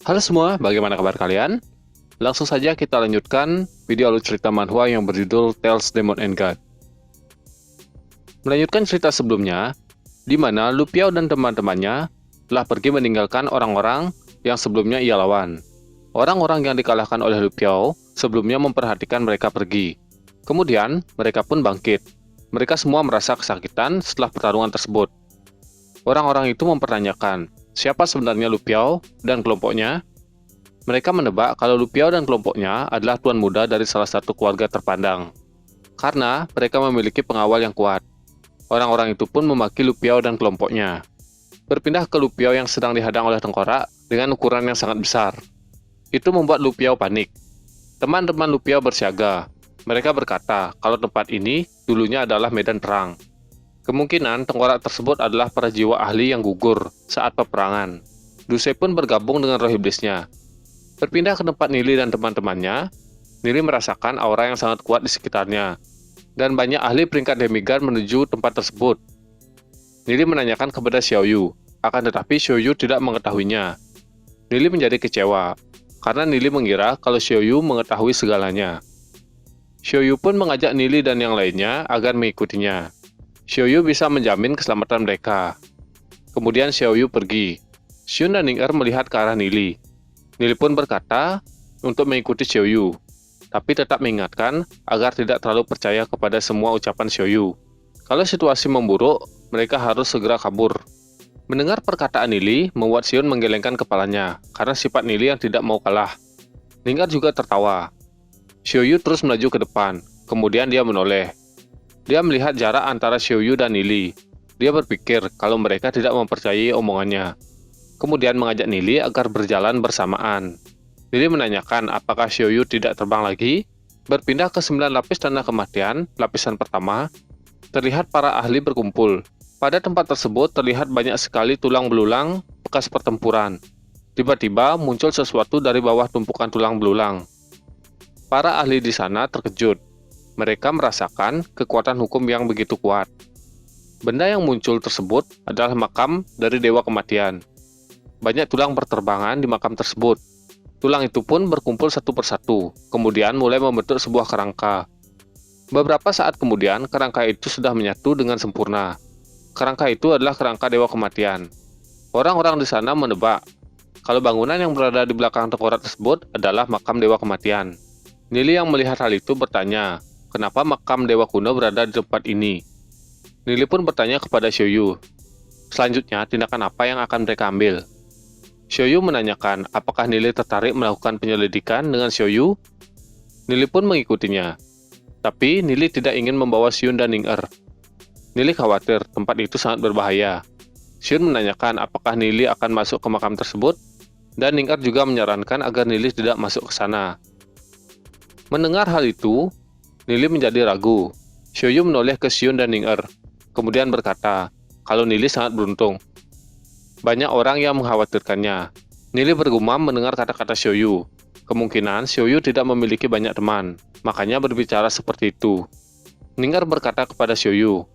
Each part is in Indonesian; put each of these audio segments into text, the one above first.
Halo semua, bagaimana kabar kalian? Langsung saja kita lanjutkan video alur cerita manhwa yang berjudul Tales Demon and God. Melanjutkan cerita sebelumnya, di mana Lu Piao dan teman-temannya telah pergi meninggalkan orang-orang yang sebelumnya ia lawan. Orang-orang yang dikalahkan oleh Lu Piao sebelumnya memperhatikan mereka pergi. Kemudian, mereka pun bangkit. Mereka semua merasa kesakitan setelah pertarungan tersebut. Orang-orang itu mempertanyakan, siapa sebenarnya Lu Piao dan kelompoknya? Mereka menebak kalau Lu Piao dan kelompoknya adalah tuan muda dari salah satu keluarga terpandang. Karena mereka memiliki pengawal yang kuat. Orang-orang itu pun memaki Lu Piao dan kelompoknya. Berpindah ke Lu Piao yang sedang dihadang oleh tengkorak dengan ukuran yang sangat besar. Itu membuat Lu Piao panik. Teman-teman Lu Piao bersiaga. Mereka berkata kalau tempat ini dulunya adalah medan perang. Kemungkinan tengkorak tersebut adalah para jiwa ahli yang gugur saat peperangan. Dusei pun bergabung dengan roh iblisnya. Berpindah ke tempat Nili dan teman-temannya, Nili merasakan aura yang sangat kuat di sekitarnya, dan banyak ahli peringkat demigod menuju tempat tersebut. Nili menanyakan kepada Xiaoyu, akan tetapi Xiaoyu tidak mengetahuinya. Nili menjadi kecewa, karena Nili mengira kalau Xiaoyu mengetahui segalanya. Xiaoyu pun mengajak Nili dan yang lainnya agar mengikutinya. Xiaoyu bisa menjamin keselamatan mereka. Kemudian Xiaoyu pergi. Xiun dan Ning-er melihat ke arah Nili. Nili pun berkata untuk mengikuti Xiaoyu, tapi tetap mengingatkan agar tidak terlalu percaya kepada semua ucapan Xiaoyu. Kalau situasi memburuk, mereka harus segera kabur. Mendengar perkataan Nili membuat Xiun menggelengkan kepalanya karena sifat Nili yang tidak mau kalah. Ning-er juga tertawa. Xiaoyu terus melaju ke depan, kemudian dia menoleh. Dia melihat jarak antara Xiaoyu dan Nili. Dia berpikir kalau mereka tidak mempercayai omongannya. Kemudian mengajak Nili agar berjalan bersamaan. Nili menanyakan apakah Xiaoyu tidak terbang lagi. Berpindah ke 9 lapis tanah kematian, lapisan pertama, terlihat para ahli berkumpul. Pada tempat tersebut terlihat banyak sekali tulang belulang bekas pertempuran. Tiba-tiba muncul sesuatu dari bawah tumpukan tulang belulang. Para ahli di sana terkejut. Mereka merasakan kekuatan hukum yang begitu kuat. Benda yang muncul tersebut adalah makam dari Dewa Kematian. Banyak tulang berterbangan di makam tersebut. Tulang itu pun berkumpul satu persatu, kemudian mulai membentuk sebuah kerangka. Beberapa saat kemudian, kerangka itu sudah menyatu dengan sempurna. Kerangka itu adalah kerangka Dewa Kematian. Orang-orang di sana menebak kalau bangunan yang berada di belakang tengkorak tersebut adalah makam Dewa Kematian. Nili yang melihat hal itu bertanya, kenapa makam Dewa kuno berada di tempat ini? Nili pun bertanya kepada Xiaoyu. Selanjutnya, tindakan apa yang akan mereka ambil? Xiaoyu menanyakan apakah Nili tertarik melakukan penyelidikan dengan Xiaoyu. Nili pun mengikutinya. Tapi Nili tidak ingin membawa Xiun dan Ning-er. Nili khawatir tempat itu sangat berbahaya. Xiun menanyakan apakah Nili akan masuk ke makam tersebut, dan Ning-er juga menyarankan agar Nili tidak masuk ke sana. Mendengar hal itu, Nili menjadi ragu. Xiaoyu menoleh ke Xiun dan Ning-er, kemudian berkata kalau Nili sangat beruntung. Banyak orang yang mengkhawatirkannya. Nili bergumam mendengar kata-kata Xiaoyu. Kemungkinan Xiaoyu tidak memiliki banyak teman, makanya berbicara seperti itu. Ning-er berkata kepada Xiaoyu,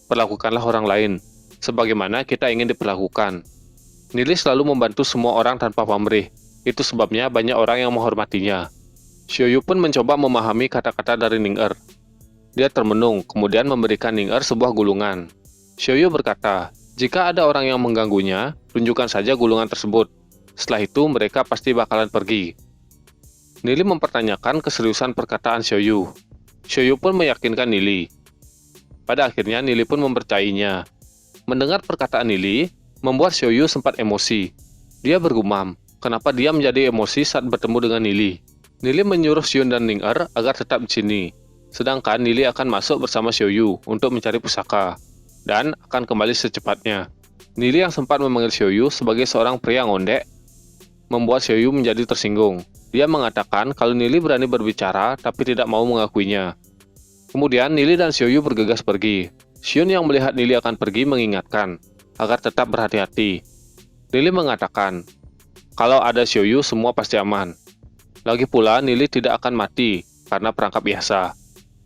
perlakukanlah orang lain, sebagaimana kita ingin diperlakukan. Nili selalu membantu semua orang tanpa pamrih. Itu sebabnya banyak orang yang menghormatinya. Xiaoyu pun mencoba memahami kata-kata dari Ning-er. Dia termenung, kemudian memberikan Ning-er sebuah gulungan. Xiaoyu berkata, jika ada orang yang mengganggunya, tunjukkan saja gulungan tersebut. Setelah itu, mereka pasti bakalan pergi. Nili mempertanyakan keseriusan perkataan Xiaoyu. Xiaoyu pun meyakinkan Nili. Pada akhirnya, Nili pun mempercayainya. Mendengar perkataan Nili, membuat Xiaoyu sempat emosi. Dia bergumam, kenapa dia menjadi emosi saat bertemu dengan Nili. Nili menyuruh Xiun dan Ning-er agar tetap di sini. Sedangkan Nili akan masuk bersama Xiaoyu untuk mencari pusaka, dan akan kembali secepatnya. Nili yang sempat memanggil Xiaoyu sebagai seorang pria ngondek, membuat Xiaoyu menjadi tersinggung. Dia mengatakan kalau Nili berani berbicara tapi tidak mau mengakuinya. Kemudian Nili dan Xiaoyu bergegas pergi. Xiun yang melihat Nili akan pergi mengingatkan agar tetap berhati-hati. Nili mengatakan, kalau ada Xiaoyu semua pasti aman. Lagi pula Nili tidak akan mati karena perangkap biasa.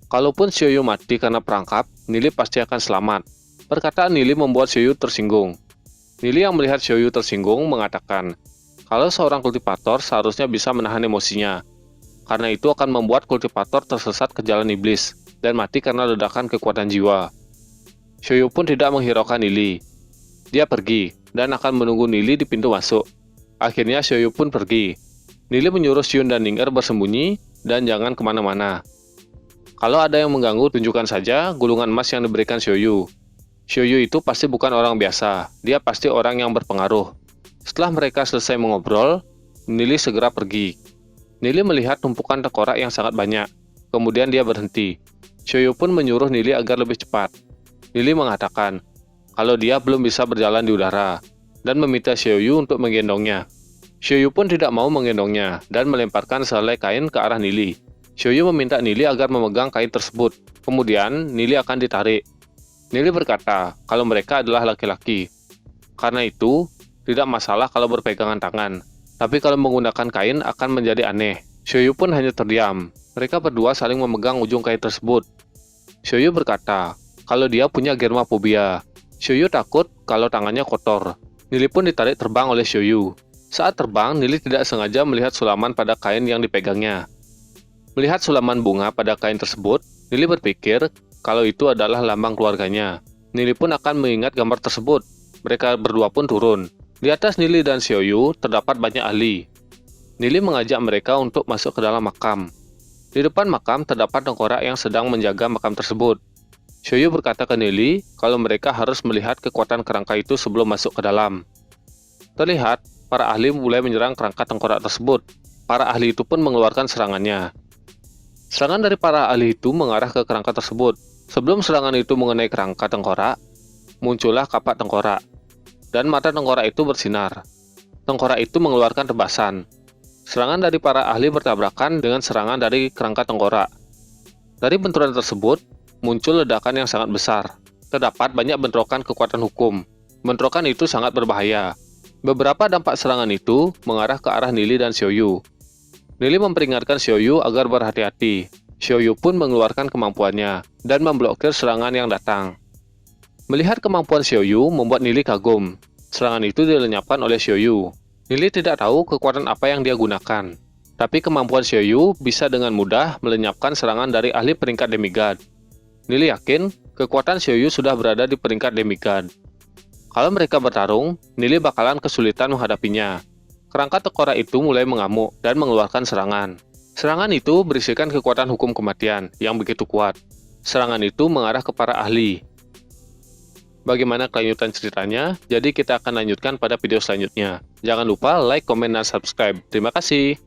Kalaupun Xiaoyu mati karena perangkap, Nili pasti akan selamat. Perkataan Nili membuat Xiaoyu tersinggung. Nili yang melihat Xiaoyu tersinggung mengatakan, Kalau seorang kultivator seharusnya bisa menahan emosinya, karena itu akan membuat kultivator tersesat ke jalan iblis dan mati karena ledakan kekuatan jiwa. Xiaoyu pun tidak menghiraukan Nili. Dia pergi dan akan menunggu Nili di pintu masuk. Akhirnya Xiaoyu pun pergi. Nili menyuruh Xiun dan Ning Er bersembunyi dan jangan kemana-mana. Kalau ada yang mengganggu, tunjukkan saja gulungan emas yang diberikan Xiaoyu. Xiaoyu itu pasti bukan orang biasa, dia pasti orang yang berpengaruh. Setelah mereka selesai mengobrol, Nili segera pergi. Nili melihat tumpukan tengkorak yang sangat banyak, kemudian dia berhenti. Xiaoyu pun menyuruh Nili agar lebih cepat. Nili mengatakan kalau dia belum bisa berjalan di udara, dan meminta Xiaoyu untuk menggendongnya. Xiaoyu pun tidak mau menggendongnya, dan melemparkan sehelai kain ke arah Nili. Xiaoyu meminta Nili agar memegang kain tersebut, kemudian Nili akan ditarik. Nili berkata kalau mereka adalah laki-laki. Karena itu, tidak masalah kalau berpegangan tangan, tapi kalau menggunakan kain akan menjadi aneh. Xiaoyu pun hanya terdiam. Mereka berdua saling memegang ujung kain tersebut. Xiaoyu berkata kalau dia punya germaphobia. Xiaoyu takut kalau tangannya kotor. Nili pun ditarik terbang oleh Xiaoyu. Saat terbang, Nili tidak sengaja melihat sulaman pada kain yang dipegangnya. Melihat sulaman bunga pada kain tersebut, Nili berpikir kalau itu adalah lambang keluarganya. Nili pun akan mengingat gambar tersebut. Mereka berdua pun turun. Di atas Nili dan Xiaoyu terdapat banyak ahli. Nili mengajak mereka untuk masuk ke dalam makam. Di depan makam terdapat tengkorak yang sedang menjaga makam tersebut. Xiaoyu berkata ke Nili kalau mereka harus melihat kekuatan kerangka itu sebelum masuk ke dalam. Terlihat, para ahli mulai menyerang kerangka tengkorak tersebut. Para ahli itu pun mengeluarkan serangannya. Serangan dari para ahli itu mengarah ke kerangka tersebut. Sebelum serangan itu mengenai kerangka tengkorak, muncullah kapak tengkorak. Dan mata tengkorak itu bersinar. Tengkorak itu mengeluarkan tebasan. Serangan dari para ahli bertabrakan dengan serangan dari kerangka tengkorak. Dari benturan tersebut, muncul ledakan yang sangat besar. Terdapat banyak bentrokan kekuatan hukum. Bentrokan itu sangat berbahaya. Beberapa dampak serangan itu mengarah ke arah Nili dan Xiaoyu. Nili memperingatkan Xiaoyu agar berhati-hati. Xiaoyu pun mengeluarkan kemampuannya dan memblokir serangan yang datang. Melihat kemampuan Xiaoyu membuat Nili kagum. Serangan itu dilenyapkan oleh Xiaoyu. Nili tidak tahu kekuatan apa yang dia gunakan. Tapi kemampuan Xiaoyu bisa dengan mudah melenyapkan serangan dari ahli peringkat demigod. Nili yakin kekuatan Xiaoyu sudah berada di peringkat demigod. Kalau mereka bertarung, Nili bakalan kesulitan menghadapinya. Kerangka tengkorak itu mulai mengamuk dan mengeluarkan serangan. Serangan itu berisikan kekuatan hukum kematian yang begitu kuat. Serangan itu mengarah ke para ahli. Bagaimana kelanjutan ceritanya? Jadi kita akan lanjutkan pada video selanjutnya. Jangan lupa like, komen, dan subscribe. Terima kasih.